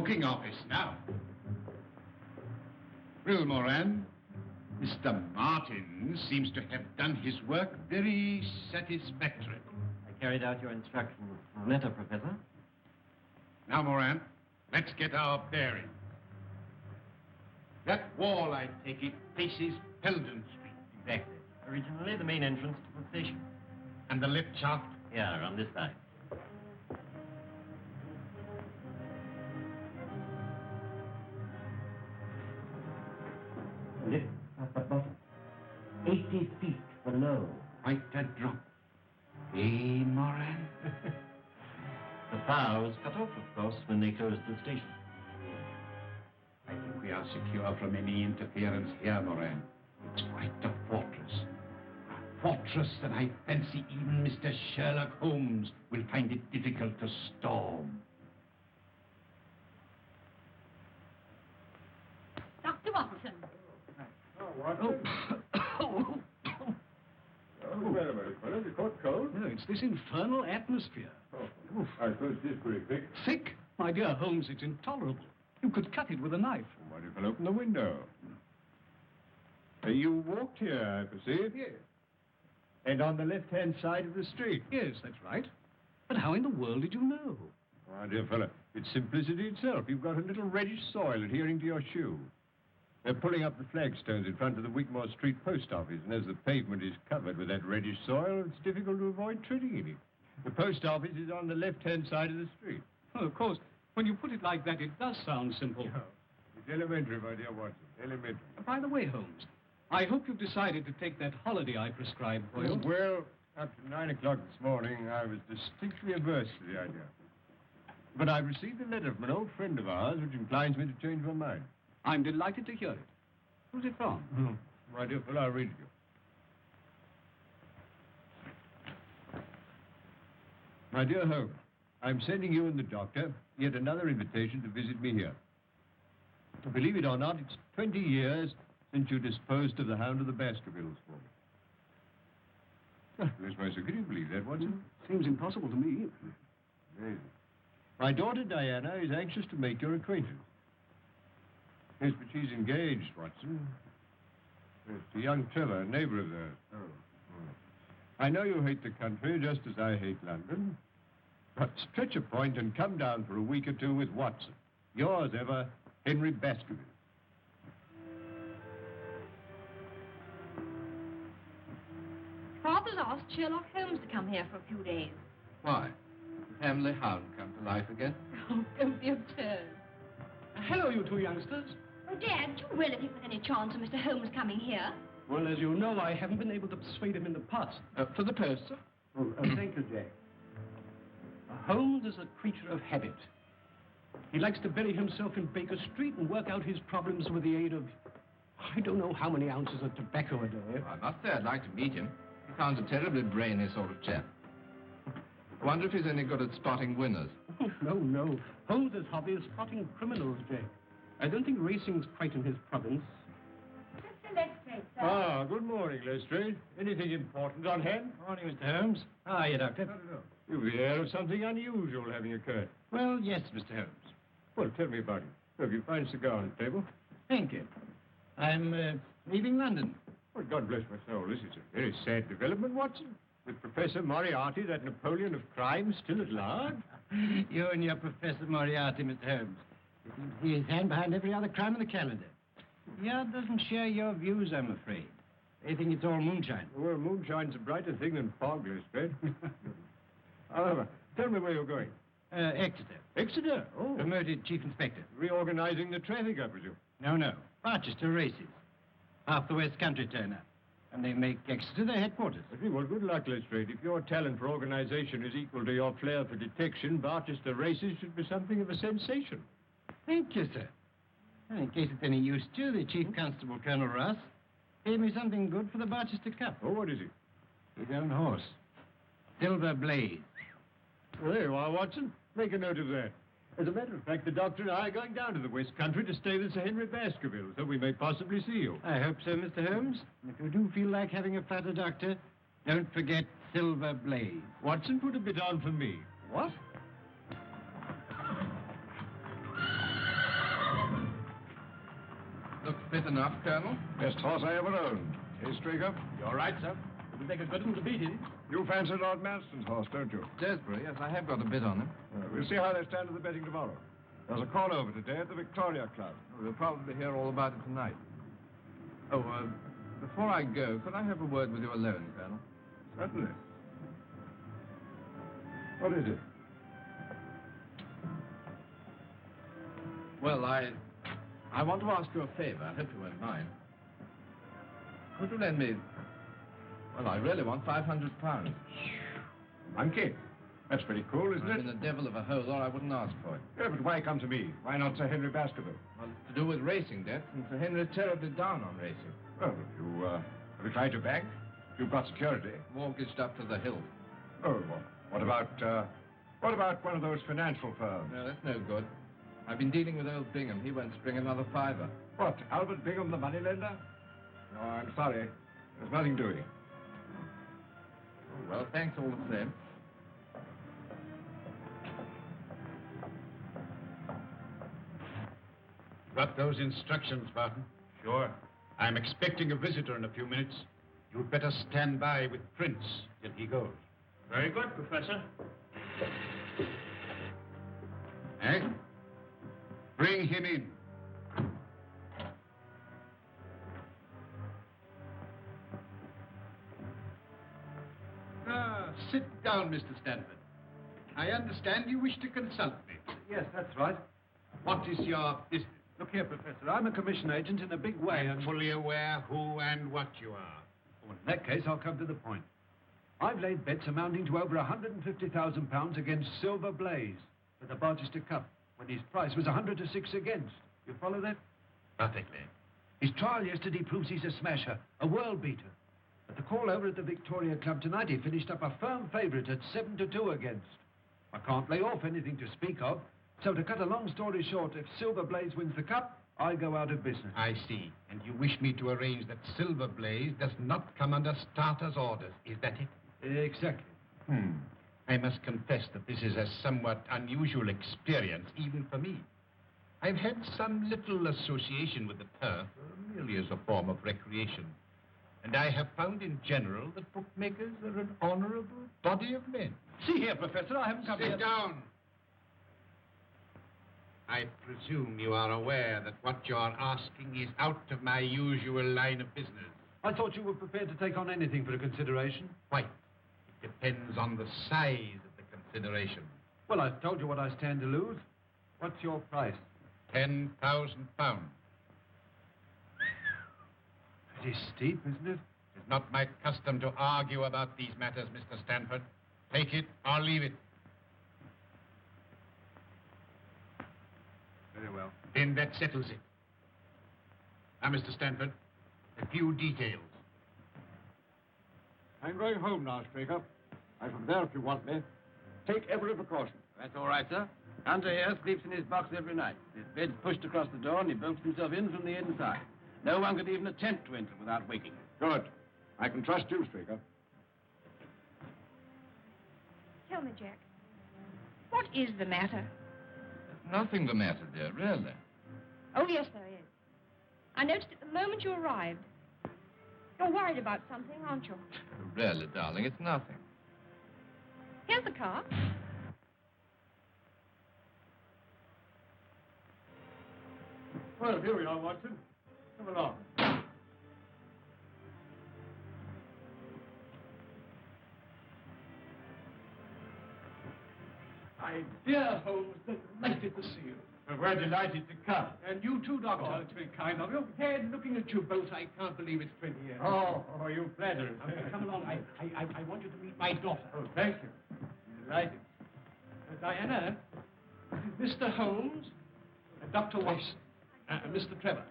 booking office now. Well, Moran, Mr. Martin seems to have done his work very satisfactorily. I carried out your instructions in a letter, Professor. Now, Moran, let's get our bearings. That wall, I take it, faces Peldon Street. Exactly. Originally the main entrance to the station. And the lift shaft? Here, on this side. Lift at the bottom. 80 feet below. Quite a drop. Eh, Moran? The power was cut off, of course, when they closed the station. I think we are secure from any interference here, Moran. It's quite a fortress. A fortress that I fancy even Mr. Sherlock Holmes will find it difficult to storm. Dr. Watson. Oh, Watson. Oh, wait a minute, fellas. You caught cold? No, it's this infernal atmosphere. Oh, I suppose it is pretty thick. Thick? My dear Holmes, it's intolerable. You could cut it with a knife. What if I open the window? You walked here, I perceive. Yes. And on the left-hand side of the street. Yes, that's right. But how in the world did you know? My dear fellow, it's simplicity itself. You've got a little reddish soil adhering to your shoe. They're pulling up the flagstones in front of the Wigmore Street post office, and as the pavement is covered with that reddish soil, it's difficult to avoid treading in it. The post office is on the left-hand side of the street. Well, of course, when you put it like that, it does sound simple. No, it's elementary, my dear Watson. Elementary. By the way, Holmes, I hope you've decided to take that holiday I prescribed for you. Well, up to 9 o'clock this morning, I was distinctly averse to the idea. But I received a letter from an old friend of ours which inclines me to change my mind. I'm delighted to hear it. Who's it from? My dear fellow, I'll read it to you. My dear Holmes, I'm sending you and the doctor yet another invitation to visit me here. Believe it or not, it's 20 years since you disposed of the hound of the Baskervilles for me. Oh, bless my soul, can you believe that, Watson? Seems impossible to me. Amazing. My daughter Diana is anxious to make your acquaintance. Yes, but she's engaged, Watson. Yes, to young Trevor, a neighbor of theirs. Oh. I know you hate the country just as I hate London. But stretch a point and come down for a week or two with Watson. Yours ever, Henry Baskerville. Father's asked Sherlock Holmes to come here for a few days. Why? Did the family hound come to life again? Oh, don't be absurd. Hello, you two youngsters. Oh, Dad, do you really think there's any chance of Mr. Holmes coming here? Well, as you know, I haven't been able to persuade him in the past. For the post, sir? Thank you, Jack. Holmes is a creature of habit. He likes to bury himself in Baker Street and work out his problems with the aid of, I don't know how many ounces of tobacco a day. Well, I must say I'd like to meet him. He sounds a terribly brainy sort of chap. I wonder if he's any good at spotting winners. No. Holmes's hobby is spotting criminals, Jack. I don't think racing's quite in his province. Mr. Lestrade, sir. Ah, good morning, Lestrade. Anything important on hand? Morning, Mr. Holmes. How are you, Doctor? No. You've the air of something unusual having occurred. Well, yes, Mr. Holmes. Well, tell me about it. Look, you find a cigar on the table. Thank you. I'm leaving London. Well, God bless my soul. This is a very sad development, Watson. With Professor Moriarty, that Napoleon of crime, still at large. You and your Professor Moriarty, Mr. Holmes. You seem to see his hand behind every other crime in the calendar. The Yard doesn't share your views, I'm afraid. They think it's all moonshine. Well, moonshine's a brighter thing than fog, Lestrade. However, tell me where you're going. Exeter. Exeter? Oh. Promoted chief inspector. Reorganizing the traffic, I presume. No. Barchester races. Half the West Country turn up. And they make Exeter their headquarters. Well, good luck, Lestrade. If your talent for organization is equal to your flair for detection, Barchester races should be something of a sensation. Thank you, sir. Well, in case it's any use to you, the Chief Constable, Colonel Ross, gave me something good for the Barchester Cup. Oh, what is it? His own horse. Silver Blaze. Well, there you are, Watson. Make a note of that. As a matter of fact, the doctor and I are going down to the West Country to stay with Sir Henry Baskerville, so we may possibly see you. I hope so, Mr. Holmes. And if you do feel like having a flutter, Doctor, don't forget Silver Blaze. Watson, put a bit on for me. What? Looks fit enough, Colonel. Best horse I ever owned. Hey, Straker? You're right, sir. It would take a good one to beat him. You fancy Lord Manston's horse, don't you? Desborough, yes, I have got a bit on him. We'll see how they stand in the betting tomorrow. There's a call over today at the Victoria Club. We'll probably hear all about it tonight. Oh, before I go, could I have a word with you alone, Colonel? Certainly. What is it? Well, I want to ask you a favor. I hope you won't mind. Could you lend me... Well, I really want £500. Monkey. That's pretty cool, isn't I'm it? in a devil of a hole, or I wouldn't ask for it. Yeah, but why come to me? Why not Sir Henry Baskerville? Well, it's to do with racing debts, and Sir Henry's terribly down on racing. Well, have you tried your bank? You've got security. Mortgaged up to the hilt. Oh, well, what about one of those financial firms? No, that's no good. I've been dealing with old Bingham. He won't spring another fiver. What, Albert Bingham, the moneylender? No, I'm sorry. There's nothing doing. Oh, well, thanks all the same. Got those instructions, Barton? Sure. I'm expecting a visitor in a few minutes. You'd better stand by with Prince till he goes. Very good, Professor. Eh? Bring him in. Sit down, Mr. Stanford. I understand you wish to consult me. Yes, that's right. What is your business? Look here, Professor. I'm a commission agent in a big way, I'm and... fully aware who and what you are. Well, in that case, I'll come to the point. I've laid bets amounting to over £150,000 against Silver Blaze for the Barchester Cup, when his price was 100 to 6 against. You follow that? Perfectly. His trial yesterday proves he's a smasher, a world beater. At the call over at the Victoria Club tonight, he finished up a firm favourite at 7 to 2 against. I can't lay off anything to speak of, so to cut a long story short, if Silver Blaze wins the cup, I go out of business. I see. And you wish me to arrange that Silver Blaze does not come under starter's orders. Is that it? Exactly. I must confess that this is a somewhat unusual experience, even for me. I've had some little association with the turf, merely as a form of recreation. And I have found in general that bookmakers are an honorable body of men. See here, Professor, I haven't come here... Sit down. I presume you are aware that what you're asking is out of my usual line of business. I thought you were prepared to take on anything for a consideration. Quite. It depends on the size of the consideration. Well, I've told you what I stand to lose. What's your price? £10,000. Pretty steep, isn't it? It's not my custom to argue about these matters, Mr. Stanford. Take it or leave it. Very well. Then that settles it. Now, Mr. Stanford, a few details. I'm going home now, Straker. I'm from there if you want me. Take every precaution. That's all right, sir. Hunter here sleeps in his box every night. His bed's pushed across the door and he bolts himself in from the inside. No one could even attempt to enter without waking him. Good. I can trust you, Straker. Tell me, Jack, what is the matter? There's nothing the matter, dear, really. Oh, yes, there is. I noticed it the moment you arrived. You're worried about something, aren't you? Really, darling, it's nothing. Here's the car. Well, here we are, Watson. Come along. My dear Holmes, delighted to see you. Well, we're delighted to come. And you too, Doctor. Oh, it's very kind of you. Here, looking at you both, I can't believe it's 20 years. Oh, you flatter us. Now, come along. I want you to meet my daughter. Oh, thank you. Delighted. Diana, this is Mr. Holmes and Dr. Watson. Mr. Trevor.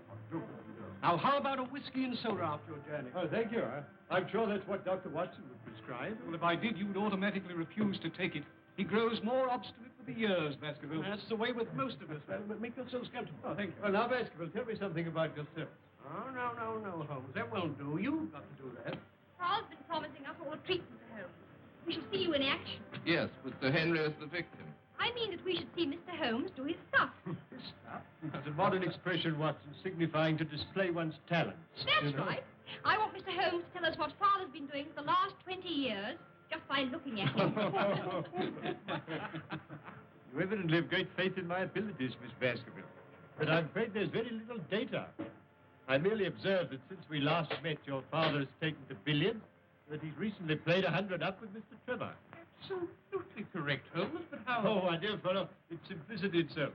Now, how about a whiskey and soda after your journey? Oh, thank you. I'm sure that's what Dr. Watson would prescribe. Well, if I did, you'd automatically refuse to take it. He grows more obstinate with the years, Baskerville. That's the way with most of us. Well, make yourselves comfortable. Oh, thank you. Well, now, Baskerville, tell me something about yourself. Oh, no, Holmes. That won't do. You've got to do that. Carl's been promising us all a treat, Mr. Holmes. We shall see you in action. Yes, with Sir Henry as the victim. I I mean that we should see Mr. Holmes do his stuff. That's a modern expression, Watson, signifying to display one's talents. That's right. I want Mr. Holmes to tell us what Father's been doing for the last 20 years, just by looking at him. You evidently have great faith in my abilities, Miss Baskerville. But I'm afraid there's very little data. I merely observed that since we last met, your father has taken to billiards, that he's recently played 100 up with Mr. Trevor. Absolutely correct, Holmes, but how... Oh, my dear fellow, it's simplicity itself.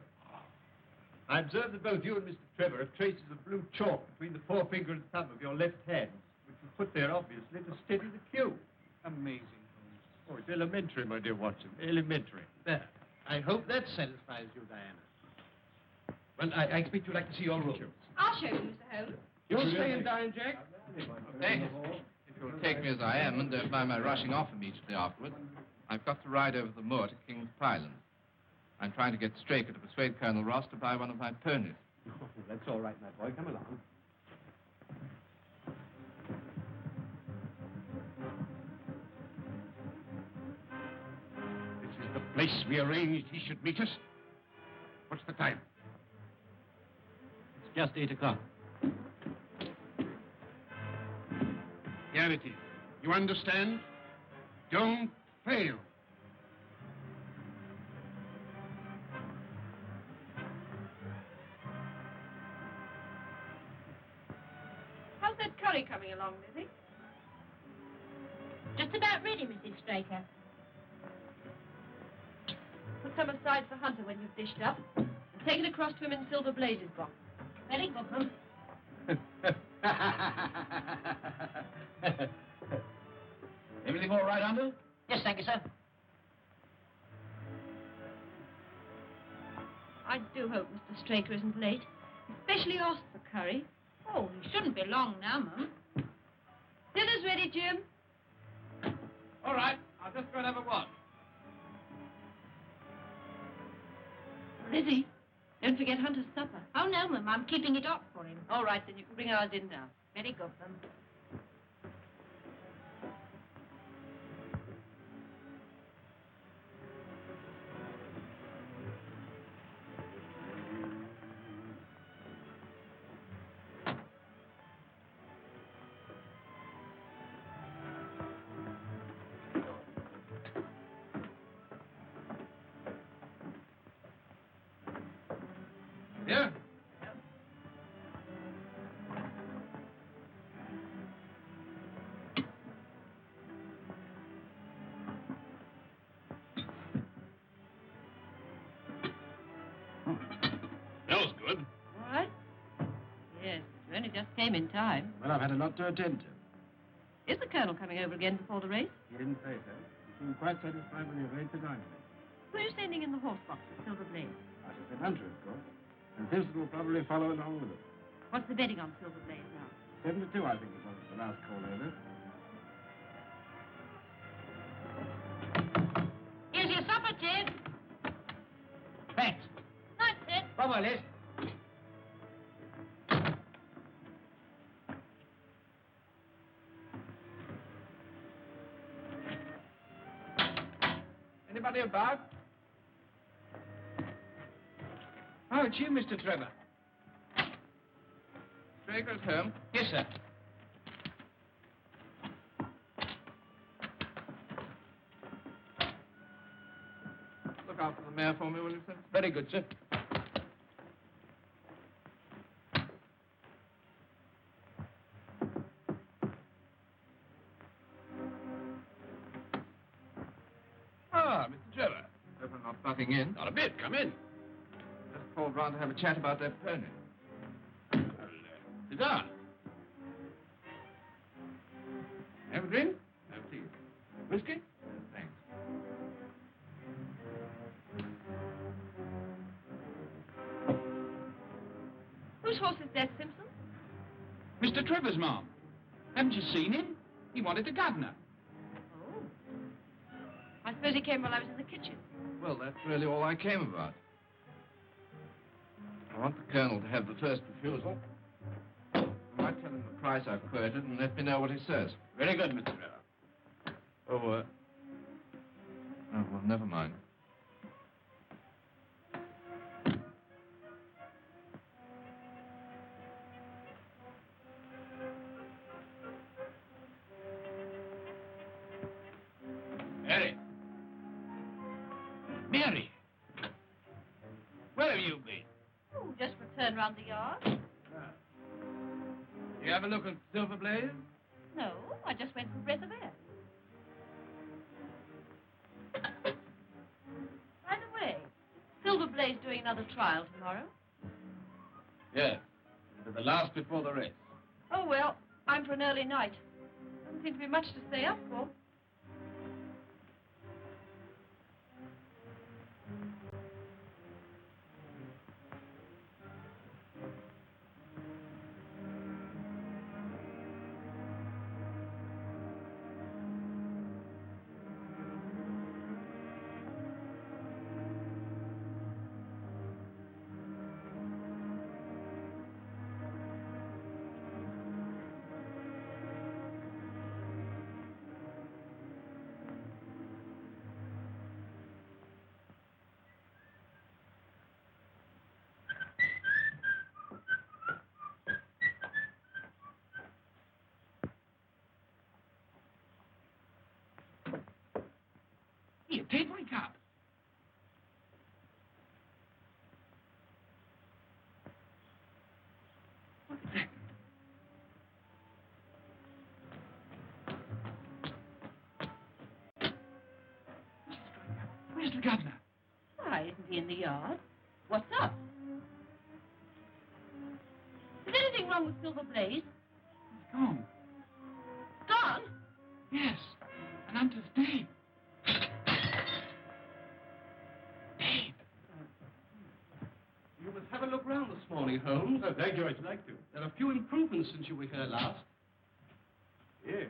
I observed that both you and Mr. Trevor have traces of blue chalk between the forefinger and thumb of your left hand, which was put there, obviously, to steady the cue. Amazing, Oh, it's elementary, my dear Watson, elementary. There. I hope that satisfies you, Diana. Well, I expect you'd like to see your room. I'll show you, Mr. Holmes. You'll stay and dine, Jack? Okay. If you'll take me as I am and don't mind my rushing off immediately afterwards, I've got to ride over the moor to King's Pyland. I'm trying to get Straker to persuade Colonel Ross to buy one of my ponies. Oh, that's all right, my boy. Come along. This is the place we arranged he should meet us. What's the time? It's just 8 o'clock. Here it is. You understand? Don't fail. How's that curry coming along, Lizzie? Just about ready, Mrs. Straker. Put some aside for Hunter when you've dished up. And take it across to him in Silver Blaze's box. Very good, Mum. Everything all right, Hunter? Yes, thank you, sir. I do hope Mr. Straker isn't late. Especially asked for curry. Oh, he shouldn't be long now, Mum. Dinner's ready, Jim. All right. I'll just go and have a watch. Lizzie, don't forget Hunter's supper. Oh, no, Mum, I'm keeping it up for him. All right, then you can bring ours in now. Very good, Mum. Yeah? Smells good. All right? Yes, you only just came in time. Well, I've had a lot to attend to. Is the Colonel coming over again before the race? He didn't say so. He seemed quite satisfied when he arranged to dine with me. Who are you sending in the horse box at Silver Blaze? I shall send Hunter, of course. And Vincent will probably follow along with him. What's the betting on Silver Blaze now? 7-2, I think, was the last call over. Here's your supper, Ted. Thanks. Night, Ted. Bye-bye, Liz. Anybody about? Oh, it's you, Mr. Trevor. Straker's home. Yes, sir. Look out for the mare for me, will you, sir? Very good, sir. Ah, Mr. Trevor. Hope I'm not butting in. Not a bit. Come in. Just called round to have a chat about that pony. Sit down. Have a drink? No, please. Whiskey? Thanks. Whose horse is that, Simpson? Mr. Trevor's, Ma'am. Haven't you seen him? He wanted a governor. Oh. I suppose he came while I was in the kitchen. Well, that's really all I came about. I want the Colonel to have the first refusal. I might tell him the price I've quoted and let me know what he says. Very good, Mr. Trevor. Oh, well, never mind. Mary. Mary. Where have you been? Oh, just returned round the yard. You have a look at Silver Blaze? No, I just went for a breath of air. By the way, Silver Blaze doing another trial tomorrow? Yes. It'll be the last before the race. Oh, well, I'm for an early night. Doesn't seem to be much to stay up for. Here, take my cup. What's that? Where's the governor? Why, isn't he in the yard? What's up? Is anything wrong with Silver Blaze? He's gone. Gone? Yes. And Hunter's dead. You must have a look round this morning, Holmes. Oh, thank you. I'd like to. There are a few improvements since you were here last. Yes.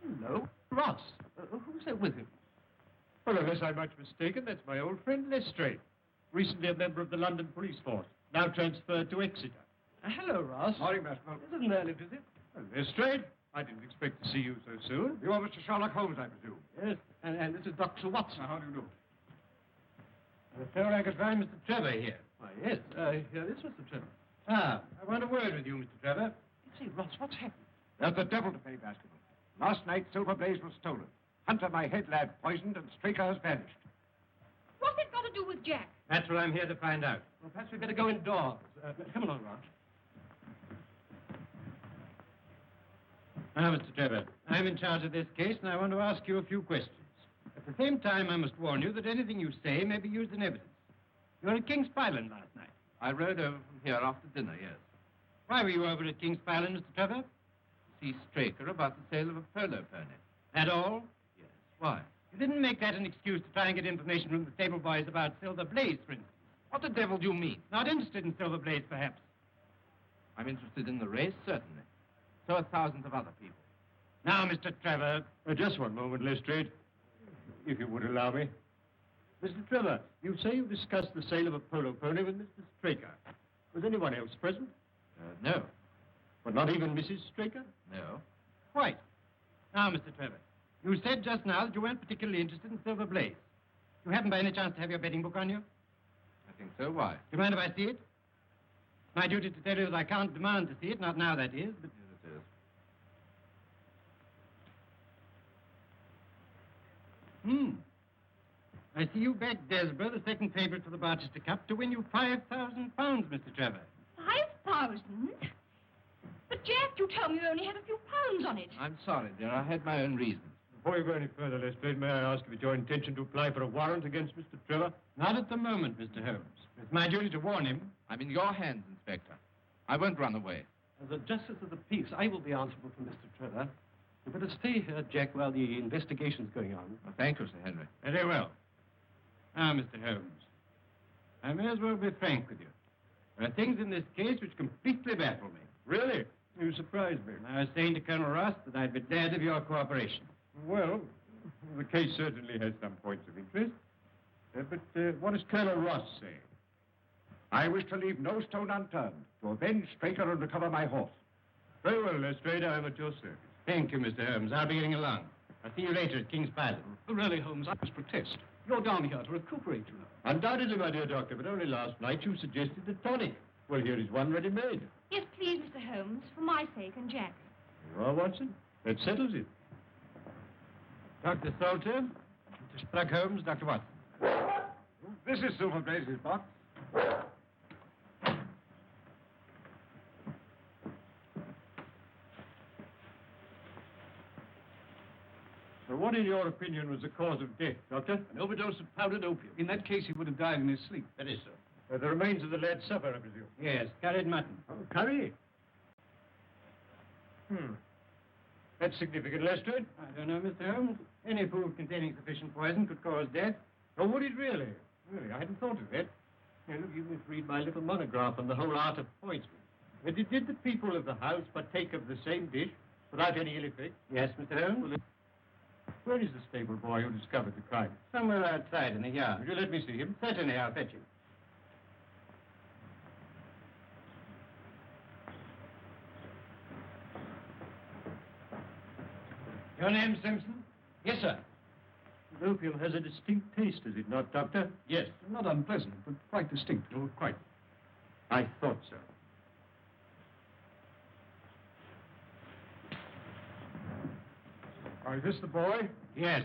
Hello, Ross. Who's there with him? Well, unless I'm much mistaken, that's my old friend Lestrade. Recently a member of the London police force, now transferred to Exeter. Hello, Ross. Morning, Baskerville. This is an early visit. Well, Lestrade, I didn't expect to see you so soon. You are Mr. Sherlock Holmes, I presume. Yes, and this is Dr. Watson. How do you do? So I could find Mr. Trevor here. Why, yes, here is Mr. Trevor. Ah, I want a word with you, Mr. Trevor. Say, Ross, what's happened? There's the devil to pay, Baskerville. Last night, Silver Blaze was stolen. Hunter, my head lad, poisoned, and Straker has vanished. What's it got to do with Jack? That's what I'm here to find out. Well, perhaps we'd better go indoors. Come along, Ross. Now, Mr. Trevor, I'm in charge of this case, and I want to ask you a few questions. At the same time, I must warn you that anything you say may be used in evidence. You were at King's Pyland last night. I rode over from here after dinner, yes. Why were you over at King's Pyland, Mr. Trevor? To see Straker about the sale of a polo pony. At all? Yes. Why? You didn't make that an excuse to try and get information from the stable boys about Silver Blaze, for instance. What the devil do you mean? Not interested in Silver Blaze, perhaps. I'm interested in the race, certainly. So are thousands of other people. Now, Mr. Trevor. Just one moment, Lestrade, if you would allow me. Mr. Trevor, you say you discussed the sale of a polo pony with Mr. Straker. Was anyone else present? No. But not even Mrs. Straker? No. Quite. Now, Mr. Trevor, you said just now that you weren't particularly interested in Silver Blaze. You happen by any chance to have your betting book on you? I think so. Why? Do you mind if I see it? It's my duty to tell you that I can't demand to see it, not now, that is, but... Yes, it is. I see you backed Desborough, the second favourite for the Barchester Cup, to win you £5,000, Mr. Trevor. 5,000? But, Jack, you told me you only had a few pounds on it. I'm sorry, dear. I had my own reasons. Before you go any further, Lestrade, may I ask if it's your intention to apply for a warrant against Mr. Trevor? Not at the moment, Mr. Holmes. It's my duty to warn him. I'm in your hands, Inspector. I won't run away. As a justice of the peace, I will be answerable for Mr. Trevor. You better stay here, Jack, while the investigation's going on. Well, thank you, Sir Henry. Very well. Now, Mr. Holmes, I may as well be frank with you. There are things in this case which completely baffle me. Really? You surprise me. I was saying to Colonel Ross that I'd be glad of your cooperation. Well, the case certainly has some points of interest. But what does Colonel Ross say? I wish to leave no stone unturned to avenge Straker and recover my horse. Very well, Lestrade, I am at your service. Thank you, Mr. Holmes. I'll be getting along. I'll see you later at King's Palace. Oh, really, Holmes, I must protest. You're down here to recuperate, you know. Undoubtedly, my dear doctor, but only last night you suggested the tonic. Well, here is one ready-made. Yes, please, Mr. Holmes, for my sake and Jack's. You are, Watson. That settles it. Dr. Salter, Mr. Sherlock Holmes, Dr. Watson. This is Silver Blaze's box. So what, in your opinion, was the cause of death, Doctor? An overdose of powdered opium. In that case, he would have died in his sleep. That is so. The remains of the lad's supper, I presume? Yes, curried mutton. Oh, curry? That's significant, Lestrade. I don't know, Mr. Holmes. Any food containing sufficient poison could cause death. Oh, would it really? Really, I hadn't thought of that. Now, look, you must read my little monograph on the whole art of poisoning. But did the people of the house partake of the same dish without any ill effect? Yes, Mr. Holmes? Well, where is the stable boy who discovered the crime? Somewhere outside in the yard. Would you let me see him? Certainly, I'll fetch him. Your name, Simpson? Yes, sir. The opium has a distinct taste, does it not, Doctor? Yes. Not unpleasant, but quite distinct. Oh, quite. I thought so. Oh, is this the boy? Yes.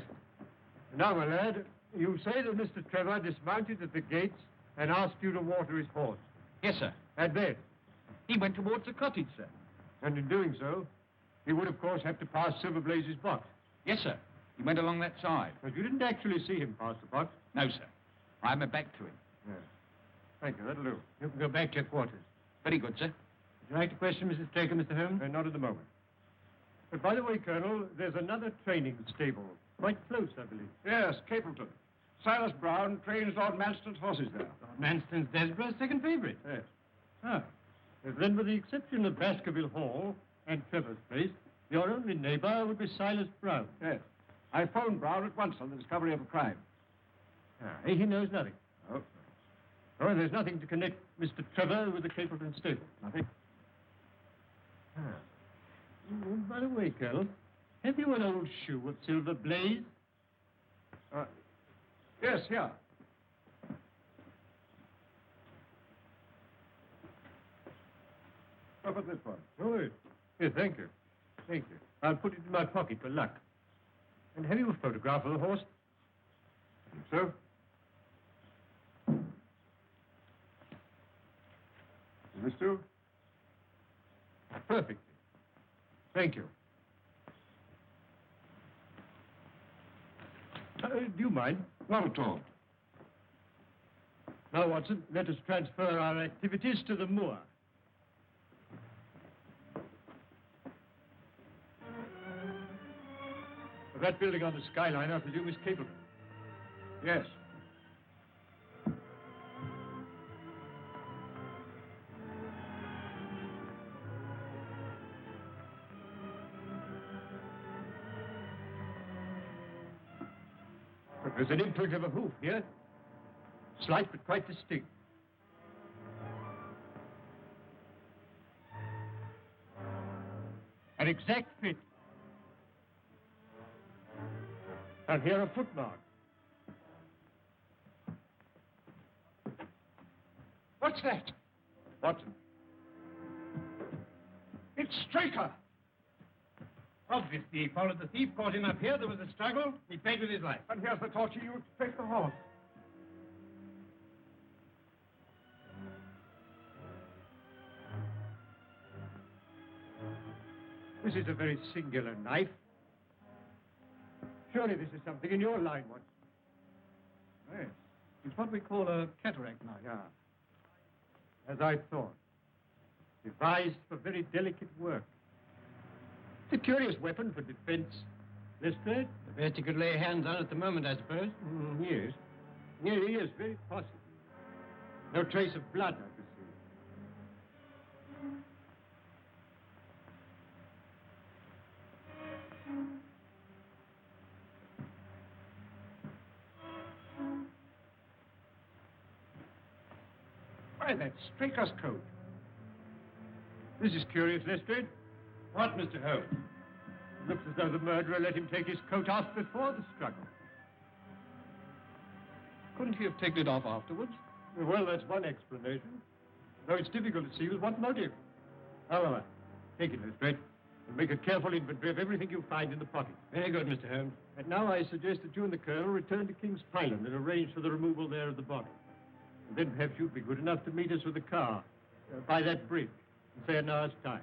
Now, my lad, you say that Mr. Trevor dismounted at the gates and asked you to water his horse. Yes, sir. And then? He went towards the cottage, sir. And in doing so, he would, of course, have to pass Silver Blaze's box. Yes, sir. He went along that side. But you didn't actually see him pass the box? No, sir. I went back to him. Yes. Thank you, that'll do. You can go back to your quarters. Very good, sir. Would you like to question Mrs. Straker, Mr. Holmes? Not at the moment. But by the way, Colonel, there's another training stable. Quite close, I believe. Yes, Capleton. Silas Brown trains Lord Manston's horses there. Lord Manston's Desborough's second favorite. Yes. Ah. Then, with the exception of Baskerville Hall and Trevor's place, your only neighbor would be Silas Brown. Yes. I phoned Brown at once on the discovery of a crime. He knows nothing. Oh. Oh, and there's nothing to connect Mr. Trevor with the Capleton stable. Nothing. By the way, Colonel, have you an old shoe of Silver Blaze? Yes, here. How about this one? Oh, yes, thank you. Thank you. I'll put it in my pocket for luck. And have you a photograph of the horse? I think so. Is this too? Perfectly. Thank you. Do you mind? Not at all. Now, Watson, let us transfer our activities to the moor. That building on the skyline, I presume, is Capleton. Yes. But there's an imprint of a hoof here. Slight, but quite distinct. An exact fit. And here a footmark. What's that? Watson. It's Straker. Obviously, he followed the thief, caught him up here. There was a struggle. He paid with his life. And here's the torch he used to take the horse. This is a very singular knife. Surely this is something in your line, Watson. Yes. It's what we call a cataract knife. Yeah. As I thought. Devised for very delicate work. It's a curious weapon for defense. Lestrade? The best you could lay hands on at the moment, I suppose. Yes. Yes, very possible. No trace of blood, I perceive. Why, that's Straker's coat. This is curious, Lestrade. What, Mr. Holmes? Looks as though the murderer let him take his coat off before the struggle. Couldn't he have taken it off afterwards? Well, that's one explanation. Though it's difficult to see with what motive. However, take it, Lestrade, and make a careful inventory of everything you find in the pocket. Very good, Mr. Holmes. And now I suggest that you and the Colonel return to King's Pyland and arrange for the removal there of the body. And then perhaps you'd be good enough to meet us with a car by that bridge in, say, an hour's time.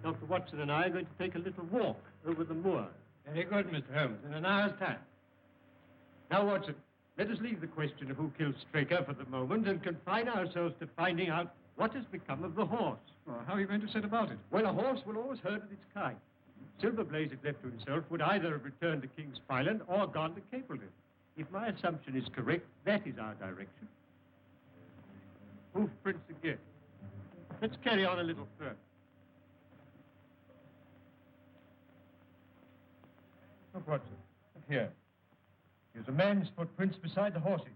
Dr. Watson and I are going to take a little walk over the moor. Very good, Mr. Holmes. In an hour's time. Now, Watson, let us leave the question of who killed Straker for the moment and confine ourselves to finding out what has become of the horse. Oh, how are you going to set about it? Well, a horse will always herd of its kind. Silverblaze, if left to himself, would either have returned to King's Pyland or gone to Capleton. If my assumption is correct, that is our direction. Hoof prints again. Let's carry on a little further. Look, Watson. Look here. There's a man's footprints beside the horses.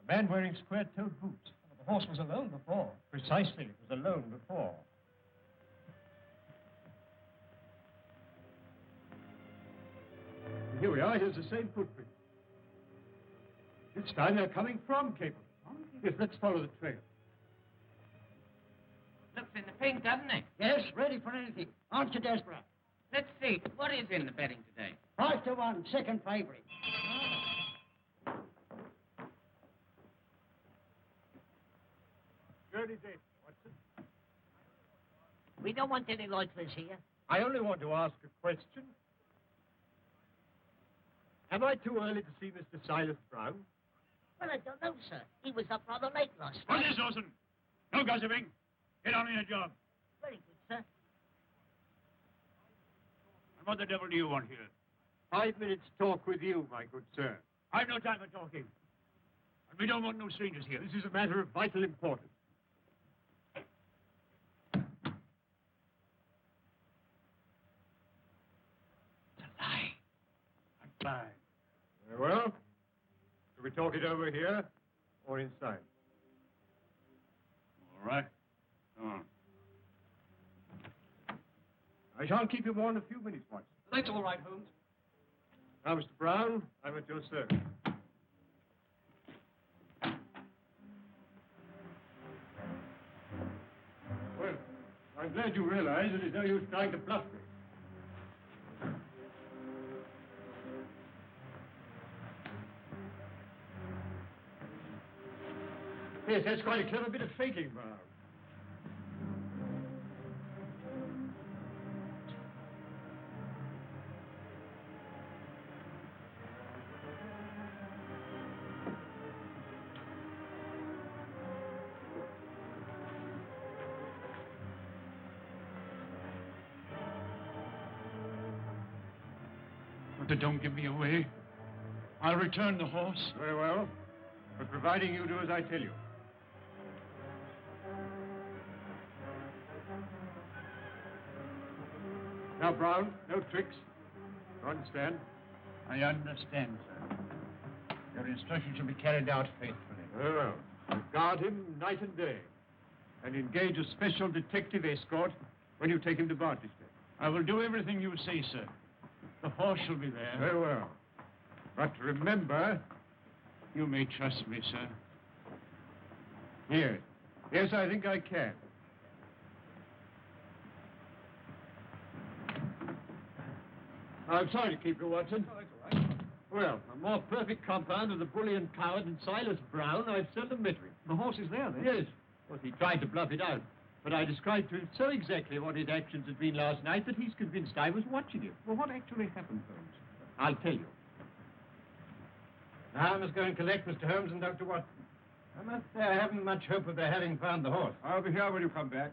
A man wearing square-toed boots. The horse was alone before. Precisely. It was alone before. And here we are. Here's the same footprint. This time they're coming from Capleton. Yes, let's follow the trail. Looks in the pink, doesn't it? Yes, ready for anything. Aren't you desperate? Let's see. What is in the betting today? 5-1, second favorite. Early day, Watson. We don't want any like this here. I only want to ask a question. Am I too early to see Mr. Silas Brown? Well, I don't know, sir. He was up rather late last night. What is Orson? No gossiping. Get on in your job. Very good, sir. And what the devil do you want here? 5 minutes talk with you, my good sir. I've no time for talking. And we don't want no strangers here. This is a matter of vital importance. Bye. Very well. Shall we talk it over here or inside? All right. Come on. I shan't keep you more than a few minutes, Watson. That's all right, Holmes. Now, Mr. Brown, I'm at your service. Well, I'm glad you realize that it's no use trying to bluff me. Yes, that's quite a clever bit of faking, Brown. But don't give me away. I'll return the horse. Very well. But providing you do as I tell you. Now, Brown, no tricks. You understand? I understand, sir. Your instructions shall be carried out faithfully. Very well. Guard him night and day. And engage a special detective escort when you take him to Bartley Street. I will do everything you say, sir. The horse shall be there. Very well. But remember... You may trust me, sir. Yes. Yes, I think I can. I'm sorry to keep you, Watson. Oh, that's all right. Well, a more perfect compound of the bully and coward than Silas Brown I've seldom met with. The horse is there, then? Yes. Well, he tried to bluff it out. But I described to him so exactly what his actions had been last night that he's convinced I was watching him. Well, what actually happened, Holmes? I'll tell you. Now I must go and collect Mr. Holmes and Dr. Watson. I must say I haven't much hope of their having found the horse. I'll be here when you come back.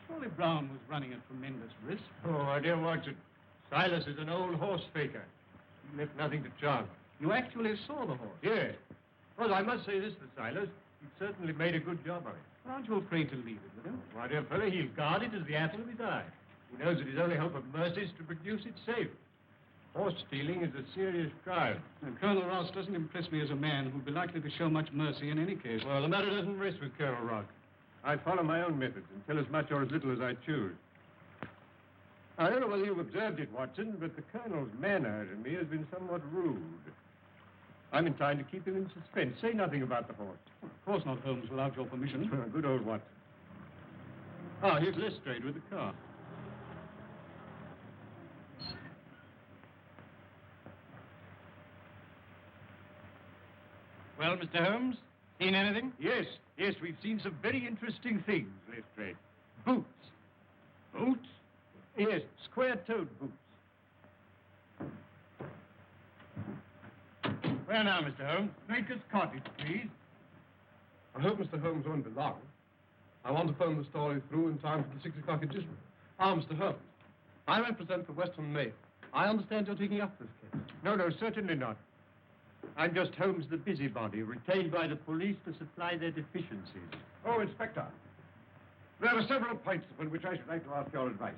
Surely Brown was running a tremendous risk. Oh, my dear Watson, Silas is an old horse faker. He left nothing to chance. You actually saw the horse? Yes. Well, I must say this for Silas. He certainly made a good job of it. Aren't you afraid to leave it with him? My dear fellow, he'll guard it as the apple of his eye. He knows that his only hope of mercy is to produce it safe. Horse stealing is a serious crime. And Colonel Ross doesn't impress me as a man who'd be likely to show much mercy in any case. Well, the matter doesn't rest with Colonel Ross. I follow my own methods and tell as much or as little as I choose. I don't know whether you've observed it, Watson, but the Colonel's manner to me has been somewhat rude. I'm inclined to keep him in suspense. Say nothing about the horse. Of course not, Holmes, without your permission. Good old Watson. Ah, here's Lestrade with the car. Well, Mr. Holmes, seen anything? Yes, we've seen some very interesting things, Lestrade. Boots. Boots? Yes, square-toed boots. Where now, Mr. Holmes? Straker's cottage, please. I hope Mr. Holmes won't be long. I want to phone the story through in time for the 6 o'clock edition. Ah, Mr. Holmes, I represent the Western Mail. I understand you're taking up this case. No, certainly not. I'm just Holmes the busybody, retained by the police to supply their deficiencies. Oh, Inspector, there are several points upon which I should like to ask your advice.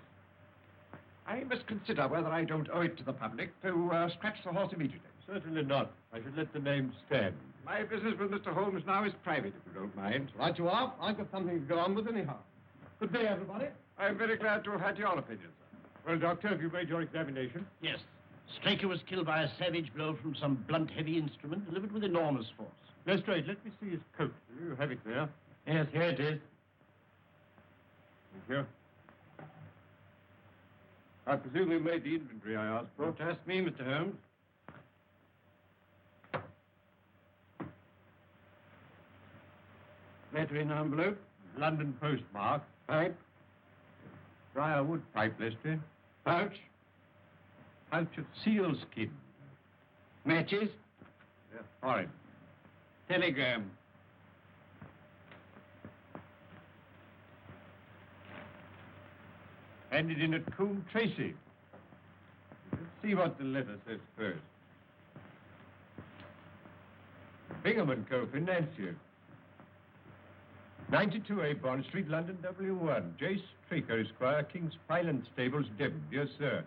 I must consider whether I don't owe it to the public to scratch the horse immediately. Certainly not. I should let the name stand. My business with Mr. Holmes now is private, if you don't mind. Right you are. I've got something to go on with anyhow. Good day, everybody. I'm very glad to have had your opinion, sir. Well, Doctor, have you made your examination? Yes. Straker was killed by a savage blow from some blunt, heavy instrument delivered with enormous force. Lestrade, let me see his coat. You have it there. Yes, here it is. Thank you. I presume you made the inventory I asked for. Don't ask me, Mr. Holmes. Letter in envelope. London postmark. Pipe. Briarwood pipe, Lestrade. Pouch. Pouch of sealskin. Matches. They're foreign. Telegram. Handed in at Coombe Tracy. Let's see what the letter says first. Bingham & Co. Financier. 92A Bond Street, London, W1. J. Straker, Esquire, King's Pyland Stables, Devon. Dear Sir,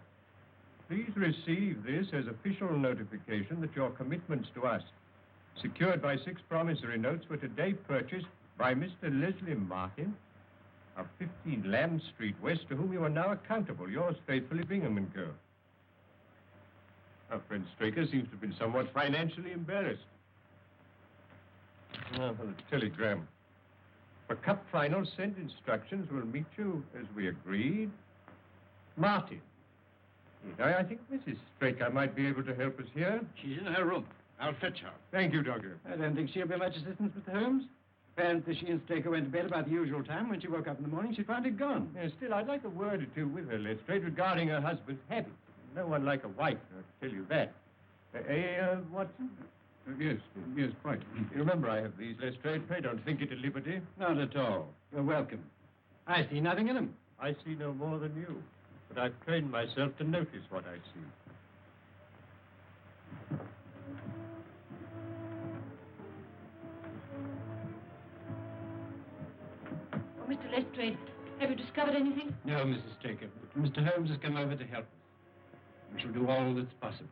please receive this as official notification that your commitments to us, secured by 6 promissory notes, were today purchased by Mr. Leslie Martin of 15 Lamb Street West, to whom you are now accountable. Yours faithfully, Bingham & Co. Our friend Straker seems to have been somewhat financially embarrassed. Well, the telegram. For Cup Final, send instructions. Will meet you as we agreed. Martin. I think Mrs. Straker might be able to help us here. She's in her room. I'll fetch her. Thank you, Doctor. I don't think she'll be much assistance, Mr. Holmes. Apparently, she and Straker went to bed about the usual time. When she woke up in the morning, she found it gone. Yeah, still, I'd like a word or two with her, Lestrade, regarding her husband's habits. No one like a wife, I'll tell you that. Watson? Yes, quite. You remember I have these, Lestrade. Pray don't think it a liberty. Not at all. You're welcome. I see nothing in them. I see no more than you. But I've trained myself to notice what I see. Oh, Mr. Lestrade, have you discovered anything? No, Mrs. Straker. But Mr. Holmes has come over to help us. We shall do all that's possible.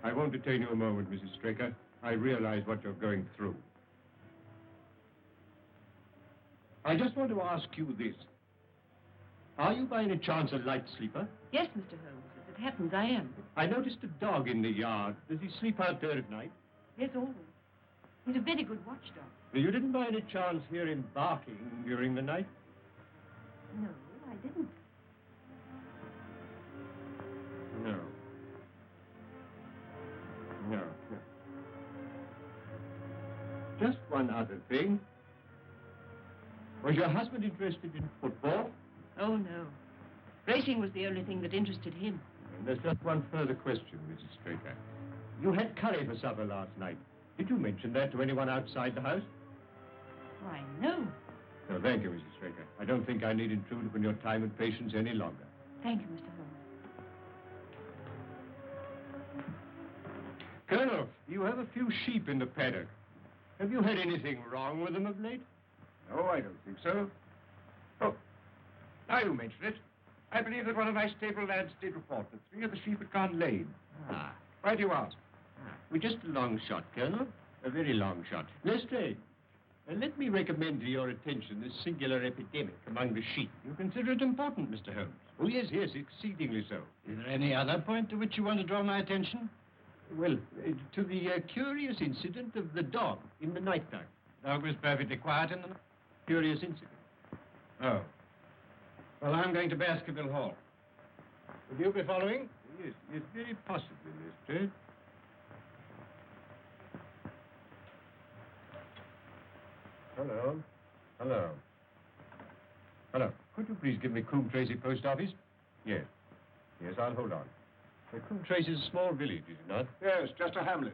I won't detain you a moment, Mrs. Straker. I realize what you're going through. I just want to ask you this. Are you by any chance a light sleeper? Yes, Mr. Holmes. As it happens, I am. I noticed a dog in the yard. Does he sleep out there at night? Yes, always. He's a very good watchdog. You didn't by any chance hear him barking during the night? No, I didn't. No. No. Just one other thing. Was your husband interested in football? Oh, no. Racing was the only thing that interested him. And there's just one further question, Mrs. Straker. You had curry for supper last night. Did you mention that to anyone outside the house? Why, no. No, thank you, Mrs. Straker. I don't think I need intrude upon your time and patience any longer. Thank you, Mr. Holmes. Colonel, you have a few sheep in the paddock. Have you had anything wrong with them of late? No, I don't think so. Oh, Now you mention it, I believe that one of my stable lads did report that 3 of the sheep had gone lame. Ah. Why do you ask? Well, just a long shot, Colonel. A very long shot. Lestrade, let me recommend to your attention this singular epidemic among the sheep. You consider it important, Mr. Holmes? Oh, yes, exceedingly so. Is there any other point to which you want to draw my attention? Well, to the curious incident of the dog in the nighttime. Dog was perfectly quiet in the night. Curious incident. Oh. Well, I'm going to Baskerville Hall. Will you be following? Yes, very possibly, Lestrade. Hello. Could you please give me Coombe Tracy Post Office? Yes, I'll hold on. Coombe Tracy is a small village, is it not? Yes, just a hamlet.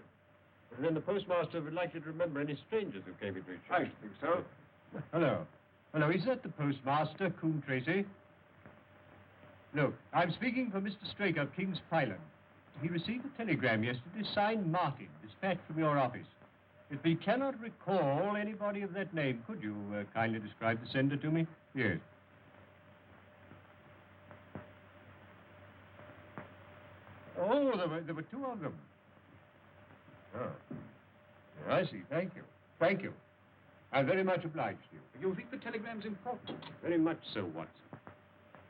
And then the postmaster would like you to remember any strangers who came into his shop. I should think so. Hello, is that the postmaster, Coombe Tracy? Look, I'm speaking for Mr. Straker of King's Pyland. He received a telegram yesterday signed Martin, dispatched from your office. If he cannot recall anybody of that name, could you kindly describe the sender to me? Yes. Oh, there were 2 of them. Oh. Yeah, I see. Thank you. I'm very much obliged to you. You think the telegram's important? Very much so, Watson.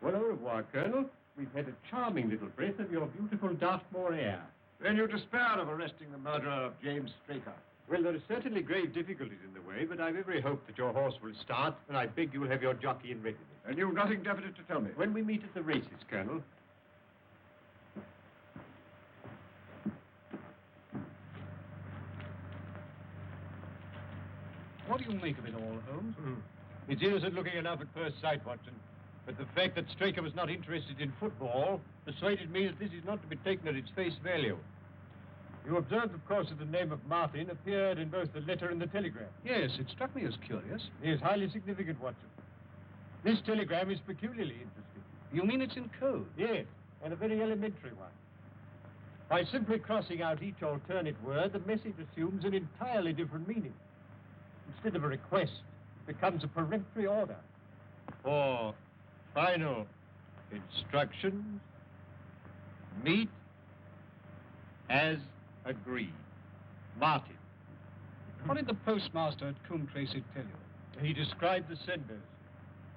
Well, au revoir, Colonel. We've had a charming little breath of your beautiful Dartmoor air. Then you despair of arresting the murderer of James Straker. Well, there are certainly grave difficulties in the way, but I've every hope that your horse will start, and I beg you'll have your jockey in readiness. And you've nothing definite to tell me? When we meet at the races, Colonel. What do you make of it all, Holmes? It's innocent looking enough at first sight, Watson. But the fact that Straker was not interested in football persuaded me that this is not to be taken at its face value. You observed, of course, that the name of Martin appeared in both the letter and the telegram. Yes, it struck me as curious. It is highly significant, Watson. This telegram is peculiarly interesting. You mean it's in code? Yes, and a very elementary one. By simply crossing out each alternate word, the message assumes an entirely different meaning. Instead of a request, it becomes a peremptory order. For final instructions, meet as agreed. Martin. What did the postmaster at Coombe Tracy tell you? He described the senders.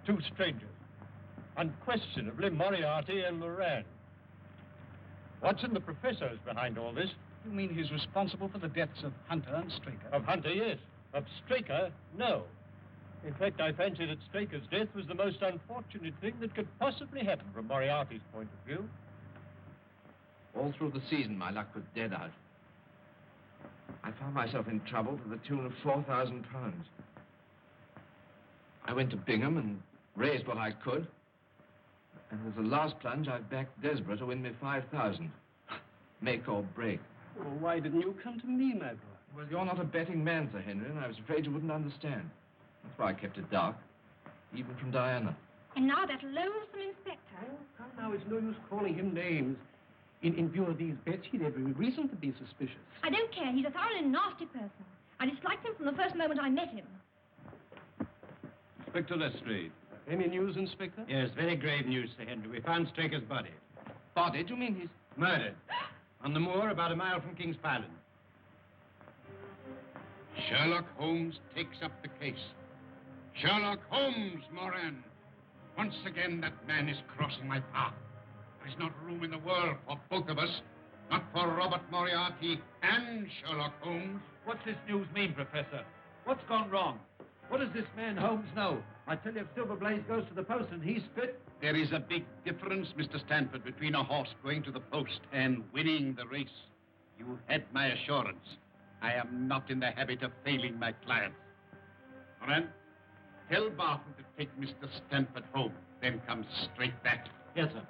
2 strangers. Unquestionably Moriarty and Moran. Watson, the professor, is behind all this. You mean he's responsible for the deaths of Hunter and Straker? Of Hunter, yes. Of Straker, no. In fact, I fancy that Straker's death was the most unfortunate thing that could possibly happen from Moriarty's point of view. All through the season, my luck was dead out. I found myself in trouble to the tune of £4,000. I went to Bingham and raised what I could. And as a last plunge, I've backed Desborough to win me 5,000. Make or break. Well, why didn't you come to me, my boy? Well, you're not a betting man, Sir Henry, and I was afraid you wouldn't understand. That's why I kept it dark, even from Diana. And now that loathsome inspector. Oh, come now, it's no use calling him names. In view of these bets, he'd every reason to be suspicious. I don't care. He's a thoroughly nasty person. I disliked him from the first moment I met him. Inspector Lestrade. Any news, Inspector? Yes, very grave news, Sir Henry. We found Straker's body. Body? Do you mean he's... Murdered. On the moor about a mile from King's Pyland. Sherlock Holmes takes up the case. Sherlock Holmes, Moran. Once again, that man is crossing my path. There's not room in the world for both of us. Not for Robert Moriarty and Sherlock Holmes. What's this news mean, Professor? What's gone wrong? What does this man Holmes know? I tell you, if Silver Blaze goes to the post and he's fit... There is a big difference, Mr. Stanford, between a horse going to the post and winning the race. You had my assurance. I am not in the habit of failing my clients. Moran, tell Barton to take Mr. Stanford home, then come straight back. Yes, sir.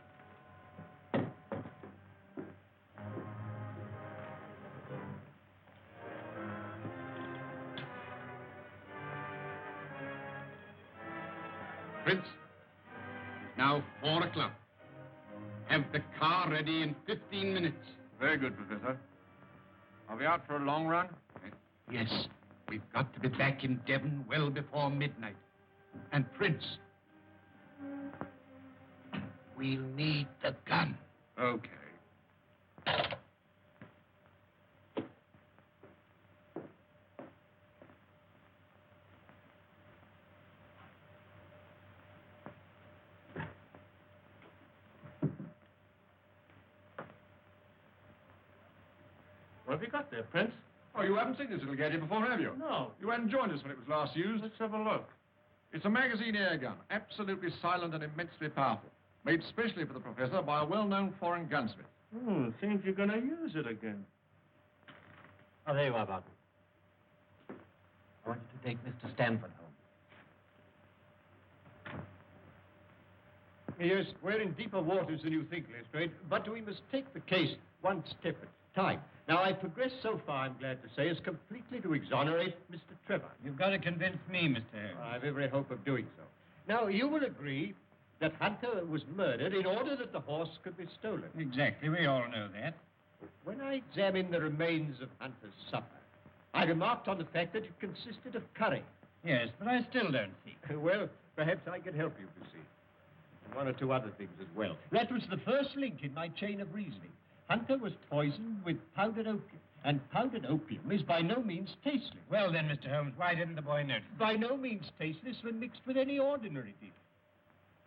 Prince, it's now 4 o'clock. Have the car ready in 15 minutes. Very good, Professor. Are we out for a long run? Yes. We've got to be back in Devon well before midnight. And Prince, We'll need the gun. Okay. What have you got there, Prince? Oh, you haven't seen this little gadget before, have you? No. You hadn't joined us when it was last used. Let's have a look. It's a magazine air gun, absolutely silent and immensely powerful. Made specially for the professor by a well-known foreign gunsmith. Seems you're going to use it again. Oh, there you are, Barton. I want you to take Mr. Stanford home. Yes, we're in deeper waters than you think, Lestrade, but we must take the case one step at a time. Now, I've progressed so far, I'm glad to say, as completely to exonerate Mr. Trevor. You've got to convince me, Mr. Holmes. I've every hope of doing so. Now, you will agree that Hunter was murdered in order that the horse could be stolen. Exactly, we all know that. When I examined the remains of Hunter's supper, I remarked on the fact that it consisted of curry. Yes, but I still don't see. Well, perhaps I can help you, you see. And one or two other things as well. That was the first link in my chain of reasoning. Hunter was poisoned with powdered opium, and powdered opium is by no means tasteless. Well, then, Mr. Holmes, why didn't the boy notice? By no means tasteless when mixed with any ordinary dish.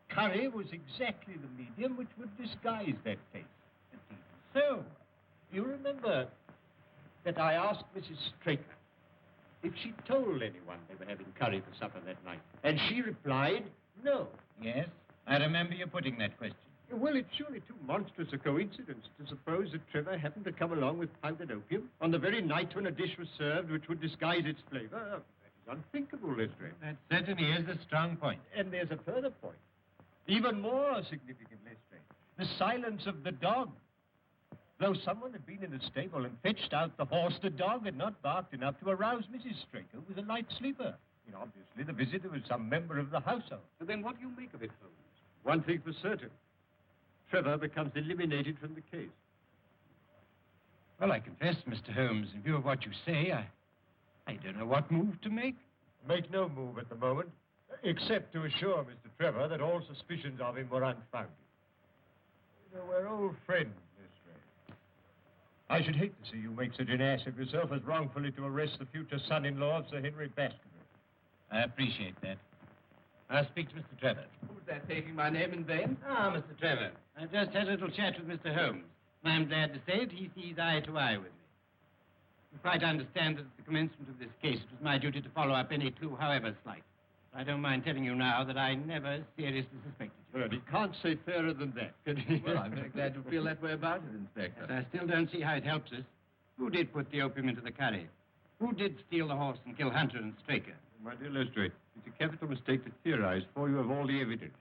Curry was exactly the medium which would disguise that taste. So, you remember that I asked Mrs. Straker if she told anyone they were having curry for supper that night, and she replied, no. Yes, I remember you putting that question. Well, it's surely too monstrous a coincidence to suppose that Trevor happened to come along with powdered opium on the very night when a dish was served which would disguise its flavor. That is unthinkable, Lestrade. That certainly is a strong point. And there's a further point, even more significant, Lestrade. The silence of the dog. Though someone had been in the stable and fetched out the horse, the dog had not barked enough to arouse Mrs. Straker, who was a light sleeper. You know, obviously, the visitor was some member of the household. And then what do you make of it, Holmes? One thing for certain. Trevor becomes eliminated from the case. Well, I confess, Mr. Holmes, in view of what you say, I don't know what move to make. Make no move at the moment, except to assure Mr. Trevor that all suspicions of him were unfounded. You know, we're old friends, Lestrade. I should hate to see you make such an ass of yourself as wrongfully to arrest the future son-in-law of Sir Henry Baskerville. I appreciate that. I'll speak to Mr. Trevor. Who's that taking my name in vain? Ah, Mr. Trevor. I just had a little chat with Mr. Holmes. I'm glad to say that he sees eye to eye with me. You quite understand that at the commencement of this case, it was my duty to follow up any clue, however slight. I don't mind telling you now that I never seriously suspected you. Well, he can't say fairer than that, can he? Well, I'm very glad you feel that way about it, Inspector. But I still don't see how it helps us. Who did put the opium into the curry? Who did steal the horse and kill Hunter and Straker? My dear Lestrade, it's a capital mistake to theorize for you of all the evidence.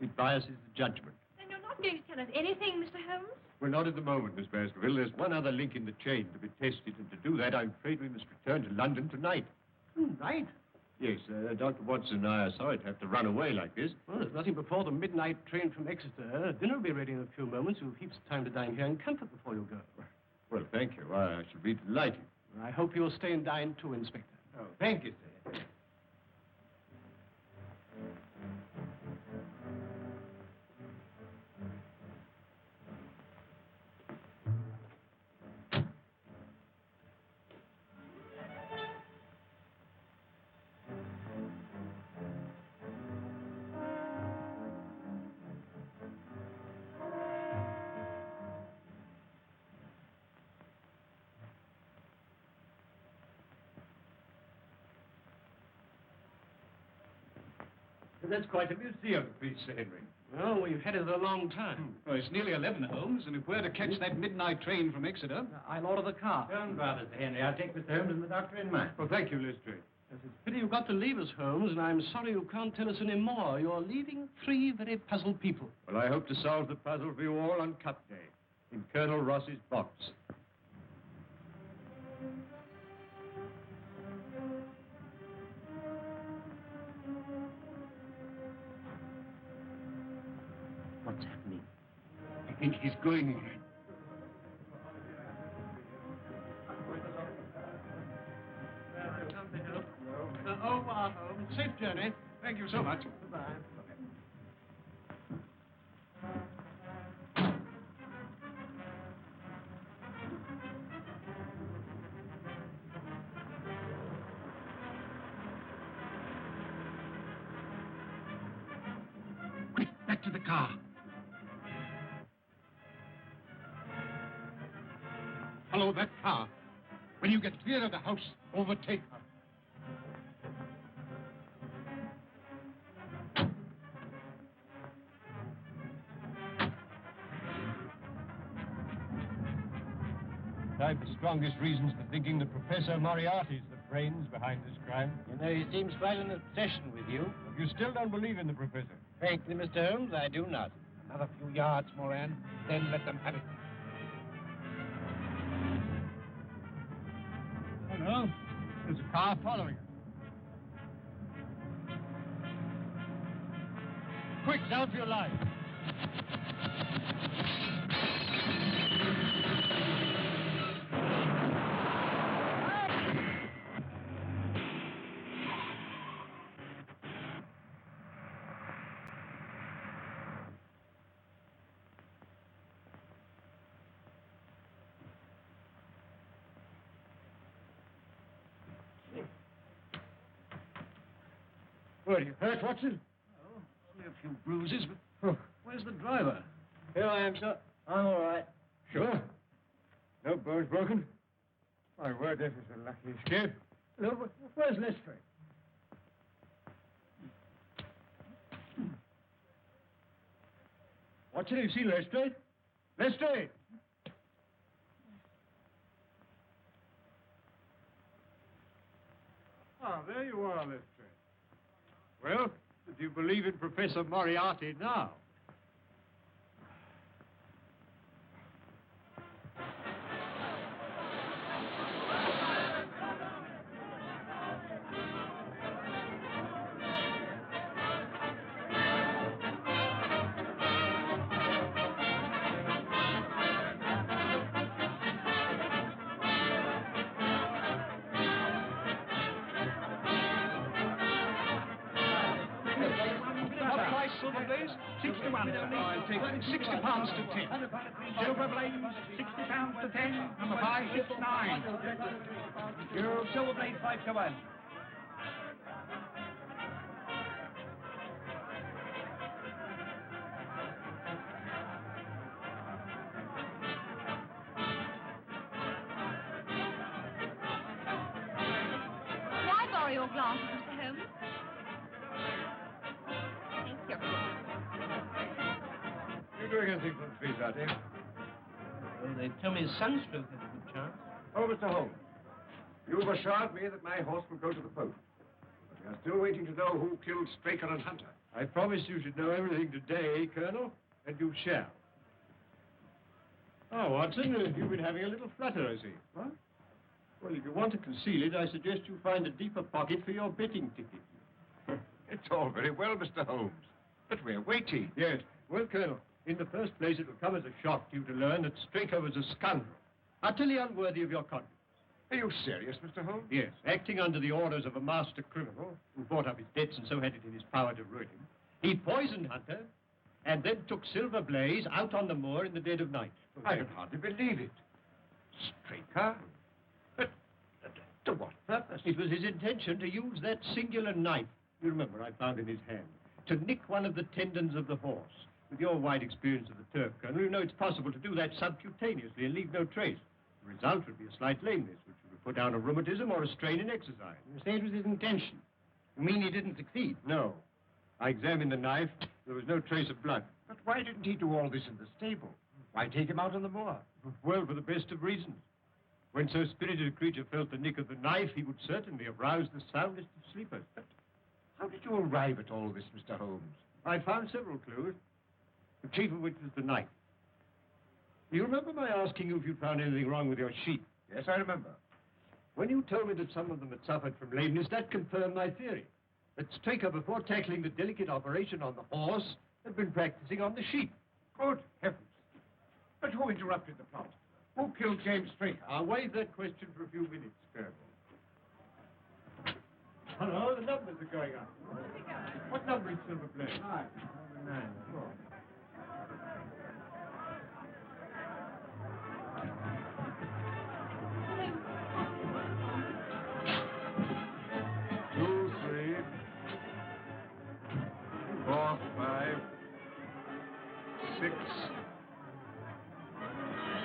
It biases the judgment. Then you're not going to tell us anything, Mr. Holmes? Well, not at the moment, Miss Baskerville. There's one other link in the chain to be tested, and to do that, I'm afraid we must return to London tonight. Tonight? Yes, Dr. Watson and I are sorry to have to run away like this. Well, there's nothing before the midnight train from Exeter. Dinner will be ready in a few moments. You'll have heaps of time to dine here in comfort before you go. Well, thank you. I shall be delighted. I hope you'll stay and dine too, Inspector. Oh, thank you, sir. That's quite a museum piece, Sir Henry. Well, we've had it a long time. Well, it's nearly 11, Holmes, and if we're to catch that midnight train from Exeter... I'll order the car. Don't bother, Sir Henry. I'll take Mr. Holmes and the doctor in mind. Well, thank you, Lestrade. Yes, it's a pity you've got to leave us, Holmes, and I'm sorry you can't tell us any more. You're leaving 3 very puzzled people. Well, I hope to solve the puzzle for you all on Cup Day, in Colonel Ross's box. What's happening? I think he's going, Moran. Au revoir, Holmes. Safe journey. Thank you so much. Goodbye. back to the car. Follow that car. When you get clear of the house, overtake her. I've the strongest reasons for thinking that Professor Moriarty's the brains behind this crime. You know, he seems quite an obsession with you. You still don't believe in the Professor? Frankly, Mr. Holmes, I do not. Another few yards, Moran, then let them have it. Oh, no. There's a car following us. Quick, down for your life. What, are you hurt, Watson? Oh, only a few bruises, but where's the driver? Here I am, sir. I'm all right. Sure? No bones broken? My word, this is a lucky escape. No, but where's Lestrade? Watson, you see Lestrade? Lestrade! Ah, there you are, Lestrade. Well, do you believe in Professor Moriarty now? Silver Blaze, 61. I'll take 60 pounds to 10. Silver Blaze, 60 pounds to 10. Number 569. Silver Blaze, 5 to 1. May I borrow your glasses, Mr. Holmes? You doing anything for the trees out here? Well, they tell me sunstroke has a good chance. Oh, Mr. Holmes, you've assured me that my horse will go to the post. But we are still waiting to know who killed Straker and Hunter. I promised you should know everything today, Colonel, and you shall. Oh, Watson, you've been having a little flutter, I see. What? Well, if you want to conceal it, I suggest you find a deeper pocket for your betting ticket. It's all very well, Mr. Holmes, but we're waiting. Yes. Well, Colonel, in the first place, it will come as a shock to you to learn that Straker was a scoundrel, utterly unworthy of your confidence. Are you serious, Mr. Holmes? Yes, acting under the orders of a master criminal who bought up his debts and so had it in his power to ruin him. He poisoned Hunter and then took Silver Blaze out on the moor in the dead of night. I can hardly believe it. Straker? But to what purpose? It was his intention to use that singular knife, you remember I found in his hand, to nick one of the tendons of the horse. With your wide experience of the turf, Colonel, you know it's possible to do that subcutaneously and leave no trace. The result would be a slight lameness, which would put down a rheumatism or a strain in exercise. You say it was his intention. You mean he didn't succeed? No. I examined the knife. There was no trace of blood. But why didn't he do all this in the stable? Why take him out on the moor? Well, for the best of reasons. When so spirited a creature felt the nick of the knife, he would certainly have roused the soundest of sleepers. But how did you arrive at all this, Mr. Holmes? I found several clues, the chief of which was the knife. You remember my asking you if you'd found anything wrong with your sheep? Yes, I remember. When you told me that some of them had suffered from lameness, that confirmed my theory. That Straker, before tackling the delicate operation on the horse, had been practicing on the sheep. Good heavens. But who interrupted the plot? Who killed James Straker? I'll waive that question for a few minutes, Colonel. Hello, the numbers are going up. What number is Silver Blaze? 9. 9. Oh.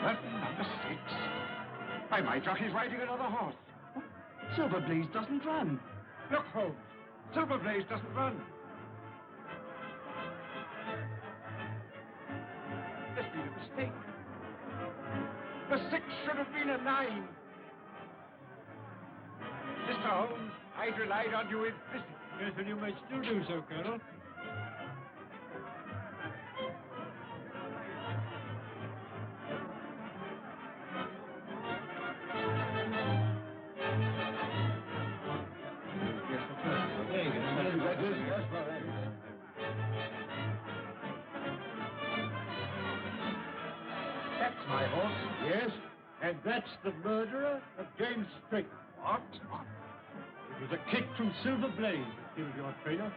Curtain number 6. Why, my jockey's riding another horse. Silverblaze doesn't run. Look, Holmes. Silverblaze doesn't run. There's been a mistake. The 6 should have been a 9. Mr. Holmes, I'd relied on you implicitly. Yes, and you may still do so, Colonel. That's my horse. Yes, and that's the murderer of James Straker. What? It was a kick from Silverblaze that killed your trainer.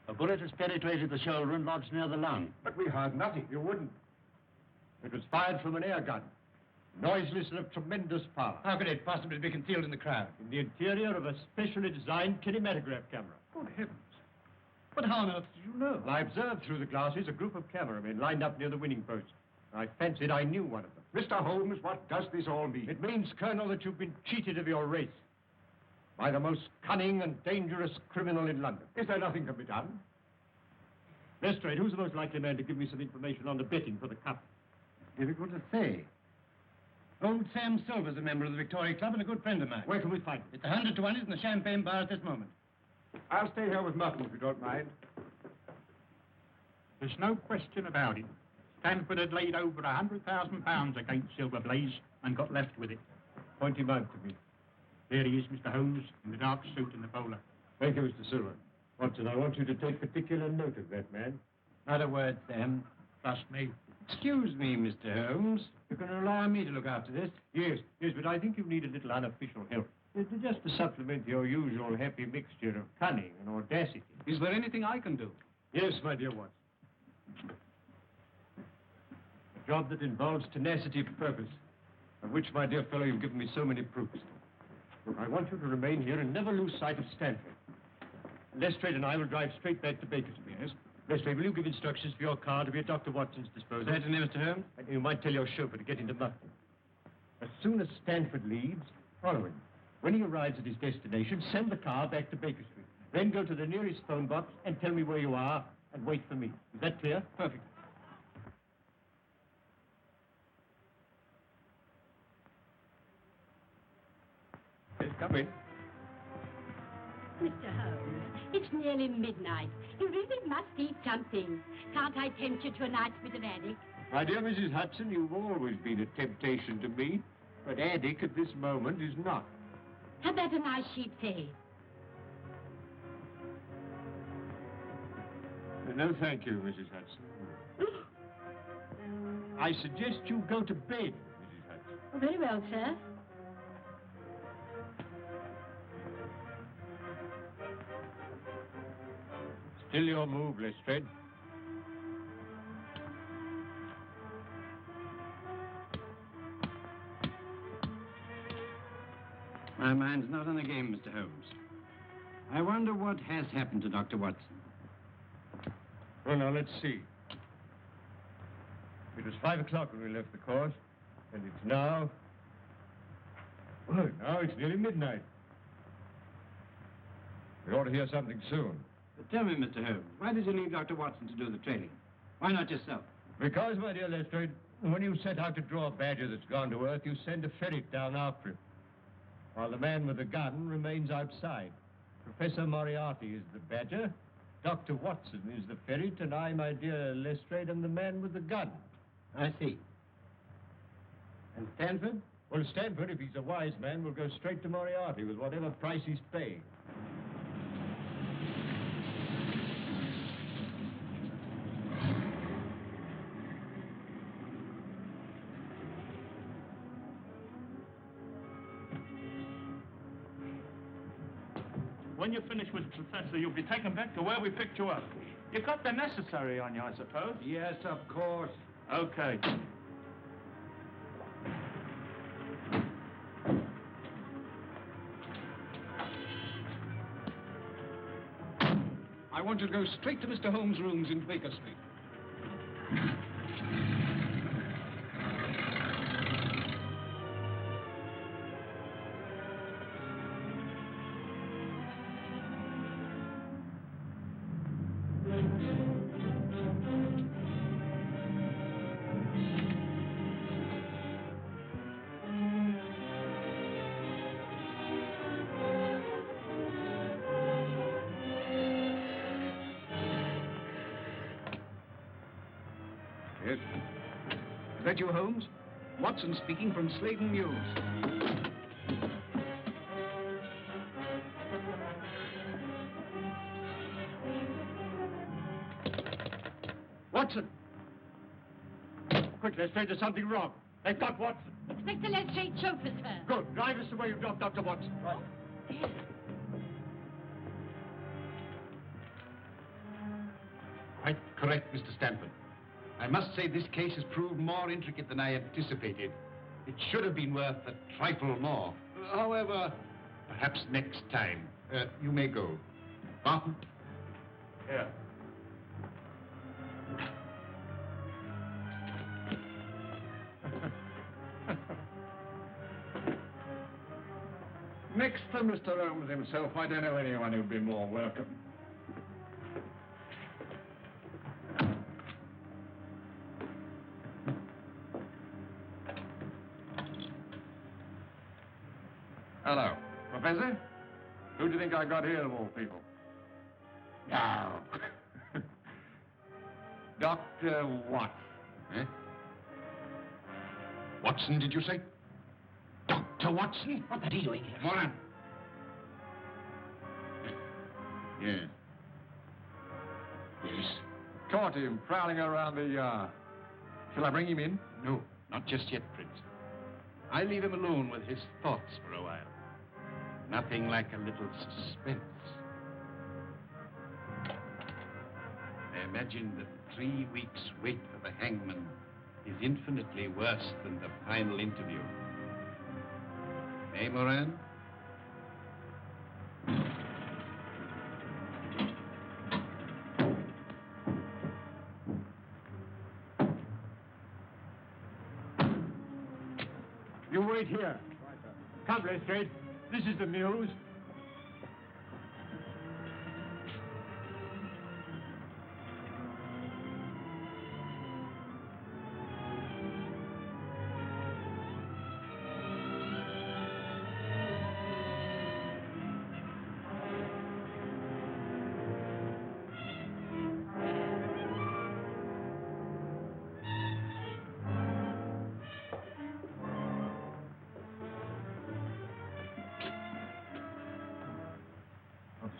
A bullet has penetrated the shoulder and lodged near the lung. But we heard nothing. You wouldn't. It was fired from an air gun. Noiseless and of tremendous power. How could it possibly be concealed in the crowd? In the interior of a specially designed kinematograph camera. Good heavens. But how on earth did you know? Well, I observed through the glasses a group of cameramen lined up near the winning post. I fancied I knew one of them. Mr. Holmes, what does this all mean? It means, Colonel, that you've been cheated of your race by the most cunning and dangerous criminal in London. Is there nothing to be done? Lestrade, who's the most likely man to give me some information on the betting for the cup? Difficult to say. Old Sam Silver's a member of the Victoria Club and a good friend of mine. Where can we find him? It's 100 to 1 in the Champagne bar at this moment. I'll stay here with Merton, if you don't mind. There's no question about it. Stanford had laid over £100,000 against Silverblaze and got left with it. Point him out to me. There he is, Mr. Holmes, in the dark suit and the bowler. Thank you, Mr. Silver. Watson, I want you to take particular note of that man. Not a word, Sam. Trust me. Excuse me, Mr. Holmes. You can rely on me to look after this. Yes, but I think you need a little unofficial help. Just to supplement your usual happy mixture of cunning and audacity. Is there anything I can do? Yes, my dear Watson. A job that involves tenacity of purpose, of which, my dear fellow, you've given me so many proofs. Look, I want you to remain here and never lose sight of Stanford. Lestrade and I will drive straight back to Baskervilles. Yes? Lestrade, will you give instructions for your car to be at Dr. Watson's disposal? Certainly, Mr. Holmes. And you might tell your chauffeur to get into Mountain. As soon as Stanford leaves, follow him. When he arrives at his destination, send the car back to Baker Street. Then go to the nearest phone box and tell me where you are and wait for me. Is that clear? Perfect. Yes, come in. Mr. Holmes, it's nearly midnight. You really must eat something. Can't I tempt you to a night's bit of attic? My dear Mrs. Hudson, you've always been a temptation to me, but attic at this moment is not. How about a nice sheep's head? No, thank you, Mrs. Hudson. I suggest you go to bed, Mrs. Hudson. Oh, very well, sir. Still your move, Lestrade. My mind's not on the game, Mr. Holmes. I wonder what has happened to Dr. Watson. Well, now, let's see. It was 5 o'clock when we left the court, and it's now... Well, now it's nearly midnight. We ought to hear something soon. But tell me, Mr. Holmes, why did you leave Dr. Watson to do the trailing? Why not yourself? Because, my dear Lestrade, when you set out to draw a badger that's gone to earth, you send a ferret down after him, while the man with the gun remains outside. Professor Moriarty is the badger, Dr. Watson is the ferret, and I, my dear Lestrade, am the man with the gun. I see. And Stanford? Well, Stanford, if he's a wise man, will go straight to Moriarty with whatever price he's paying. When you finish with the professor, you'll be taken back to where we picked you up. You got the necessary on you, I suppose? Yes, of course. Okay. I want you to go straight to Mr. Holmes' rooms in Baker Street. Yes. Is that you, Holmes? Watson speaking from Sladen Mills. Watson! Quick, Lestrade, there's something wrong. They've got Watson. Inspector Lestrade chauffeur, sir. Good. Drive us to where you dropped Dr. Watson. Right. Quite correct, Mr. Stanford. I must say this case has proved more intricate than I anticipated. It should have been worth a trifle more. However, perhaps next time. You may go. Barton? Yeah. Next to Mr. Holmes himself, I don't know anyone who'd be more welcome. Hello. Professor? Who do you think I got here, of all people? Now. Dr. Watson. Eh? Watson, did you say? Dr. Watson? What are you doing here? Moran. Yes. Yes. Caught him prowling around the yard. Shall I bring him in? No, not just yet, Prince. I leave him alone with his thoughts for a while. Nothing like a little suspense. I imagine that 3 weeks' wait for the hangman is infinitely worse than the final interview. Eh, Moran? You wait here. Come, Lestrade. This is the Mills.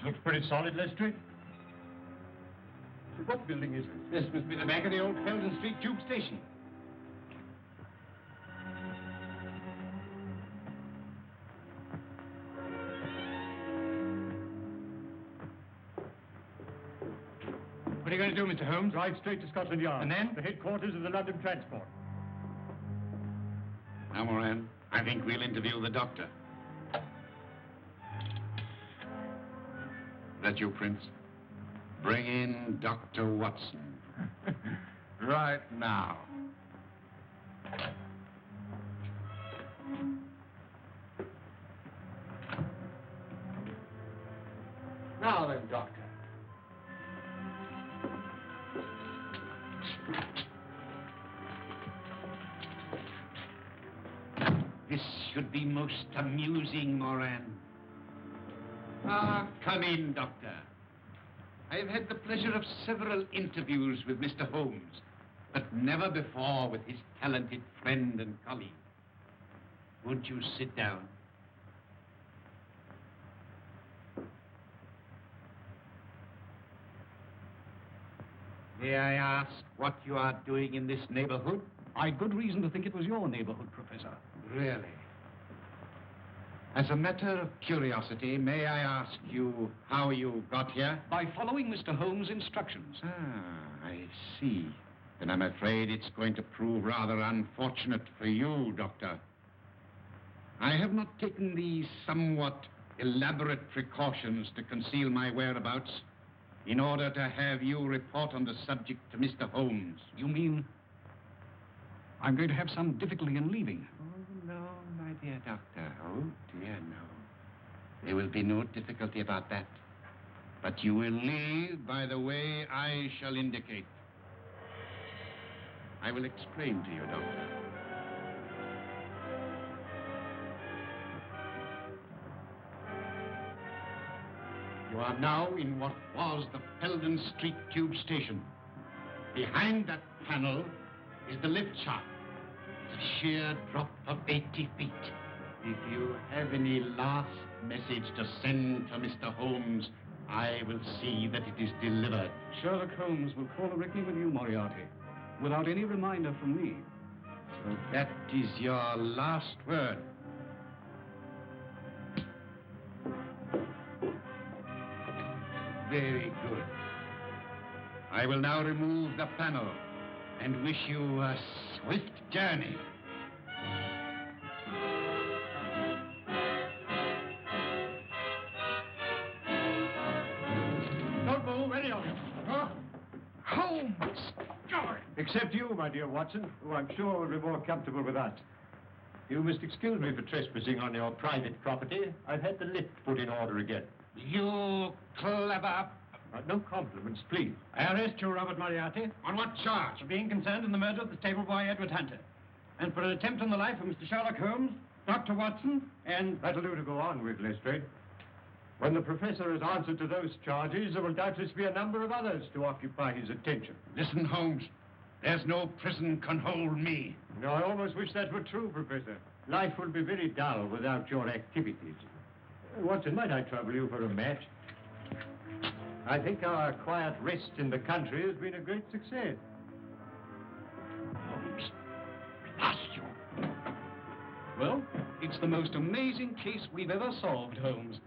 Looks pretty solid, Lestrade. What building is it? This must be the back of the old Felden Street Tube Station. What are you going to do, Mr. Holmes? Ride straight to Scotland Yard. And then? The headquarters of the London Transport. Now, Moran, I think we'll interview the doctor. that you, Prince? Bring in Dr. Watson. Right now. Now then, Doctor. This should be most amusing, Moran. Ah, come in, Doctor. I've had the pleasure of several interviews with Mr. Holmes, but never before with his talented friend and colleague. Won't you sit down? May I ask what you are doing in this neighborhood? I'd good reason to think it was your neighborhood, Professor. Really? As a matter of curiosity, may I ask you how you got here? By following Mr. Holmes' instructions. Ah, I see. Then I'm afraid it's going to prove rather unfortunate for you, Doctor. I have not taken the somewhat elaborate precautions to conceal my whereabouts in order to have you report on the subject to Mr. Holmes. You mean I'm going to have some difficulty in leaving? Oh, no, my dear Doctor. Oh, dear, no. There will be no difficulty about that. But you will leave by the way I shall indicate. I will explain to you, Doctor. You are now in what was the Peldon Street Tube Station. Behind that panel is the lift shaft. It's a sheer drop of 80 feet. If you have any last message to send to Mr. Holmes, I will see that it is delivered. Sherlock Holmes will call a reckoning with you, Moriarty, without any reminder from me. So that is your last word. Very good. I will now remove the panel and wish you a swift journey. Don't move, any of you. Huh? Holmes! Except you, my dear Watson, who I'm sure will be more comfortable with us. You must excuse me for trespassing on your private property. I've had the lift put in order again. You clever... No compliments, please. I arrest you, Robert Moriarty. On what charge? For being concerned in the murder of the stable boy, Edward Hunter. And for an attempt on the life of Mr. Sherlock Holmes, Dr. Watson, and... That'll do to go on with, Lestrade. When the professor has answered to those charges, there will doubtless be a number of others to occupy his attention. Listen, Holmes. There's no prison can hold me. No, I almost wish that were true, Professor. Life will be very dull without your activities. Watson, might I trouble you for a match? I think our quiet rest in the country has been a great success. Holmes, blast you. Well, it's the most amazing case we've ever solved, Holmes.